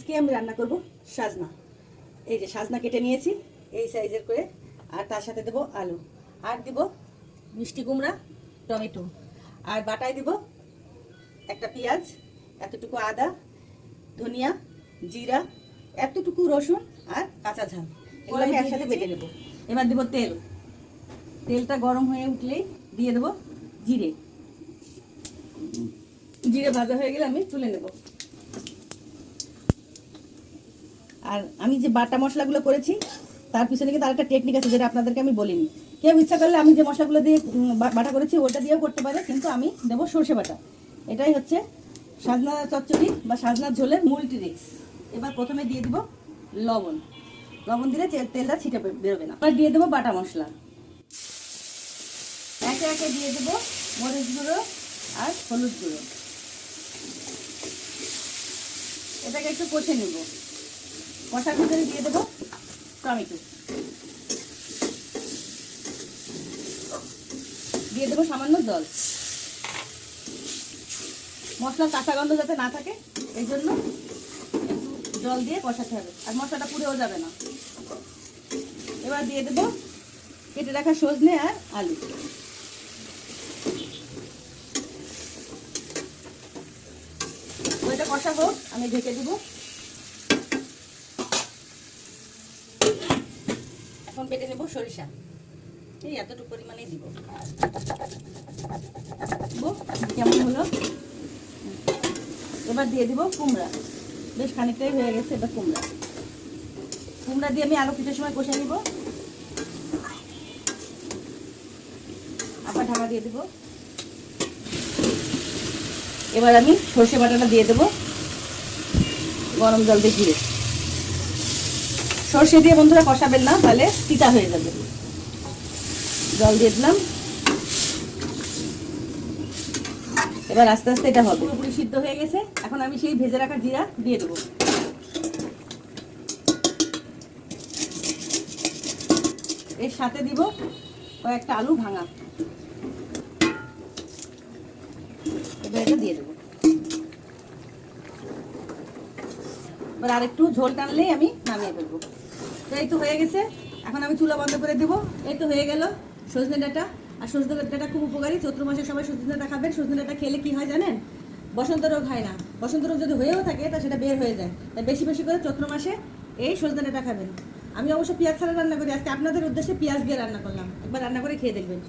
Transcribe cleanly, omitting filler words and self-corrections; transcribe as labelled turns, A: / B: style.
A: আজকে আমি রান্না করব সাজনা। এই যে সাজনা কেটে নিয়েছি এই সাইজের করে, আর তার সাথে দেবো আলু, আর দিব মিষ্টি কুমড়া, টমেটো, আর বাটায় দিব একটা পেঁয়াজ, এতটুকু আদা, ধনিয়া, জিরা, এতটুকু রসুন আর কাঁচা ঝাল, এগুলো আমি একসাথে বেটে নেব। এবার দেবো তেল। তেলটা গরম হয়ে উঠলেই দিয়ে দেবো জিরে। জিরে ভাজা হয়ে গেলে আমি তুলে নেব। আর আমি যে বাটা মশলাগুলো করেছি তার পিছনে কিন্তু আরেকটা টেকনিক আছে, যেটা আপনাদেরকে আমি বলিনি। কেউ ইচ্ছা করলে আমি যে মশলাগুলো দিয়ে বাটা করেছি ওটা দিয়েও করতে পারে, কিন্তু আমি দেবো সর্ষে বাটা। এটাই হচ্ছে সাজনা চচ্চড়ি বা সাজনার ঝোলের মূল ট্রিক্স। এবার প্রথমে দিয়ে দিব লবণ। লবণ দিলে তেলটা ছিটে বেরোবে না। এবার দিয়ে দেবো বাটা মশলা। একে একে দিয়ে দেবো মরিচ গুঁড়ো আর হলুদ গুঁড়ো। এটাকে একটু কষে নেব। কষার ভিতরে দিয়ে দেবো টমেটো, দিয়ে দেবো সামান্য জল। মশলার কাঁচা গন্ধ যাতে না থাকে এই জন্য একটু জল দিয়ে কষাতে হবে, আর মশলাটা পুড়েও যাবে না। এবার দিয়ে দেবো কেটে রাখা সজনে আর আলু। ওইটা কষা হোক, আমি ঢেকে দিব। এখন বেটে নেব সরিষা, এই এতটুকু পরিমাণেই দিব। কেমন হলো? এবার দিয়ে দিব কুমড়া। বেশ খানিকটাই হয়ে গেছে। এবার কুমড়া দিয়ে আমি আরো কিছু সময় কষে নিব। আবার ঢাকা দিয়ে দিব। এবার আমি সর্ষে বাটাটা দিয়ে দেবো গরম জল দিয়ে ঘিরে। সর্ষে দিয়ে বন্ধুরা কষাবেন না, তাহলে তিতা হয়ে যাবে। জল দিয়ে দিলাম। এবার আস্তে আস্তে এটা হবে। পুরোপুরি সিদ্ধ হয়ে গেছে। এখন আমি সেই ভেজে রাখা জিরা দিয়ে দেবো। এর সাথে দিব কয়েকটা আলু ভাঙা। এবার এটা দিয়ে দেবো। এবার আরেকটু ঝোল টানলেই আমি নামিয়ে ফেলবো। তো এই তো হয়ে গেছে। এখন আমি চুলা বন্ধ করে দেবো। এই তো হয়ে গেল সজনে ডাঁটা। আর সজনে ডাঁটা খুব উপকারী। চৈত্র মাসে সবাই সজনে ডাঁটা খাবেন। সজনে ডাঁটা খেলে কি হয় জানেন? বসন্ত রোগ হয় না। বসন্ত রোগ যদি হয়েও থাকে তা সেটা বের হয়ে যায়। তাই বেশি বেশি করে চৈত্র মাসে এই সজনে ডাঁটা খাবেন। আমি অবশ্য পেঁয়াজ ছাড়া রান্না করি। আজকে আপনাদের উদ্দেশ্যে পেঁয়াজ দিয়ে রান্না করলাম। একবার রান্না করে খেয়ে দেখবেন।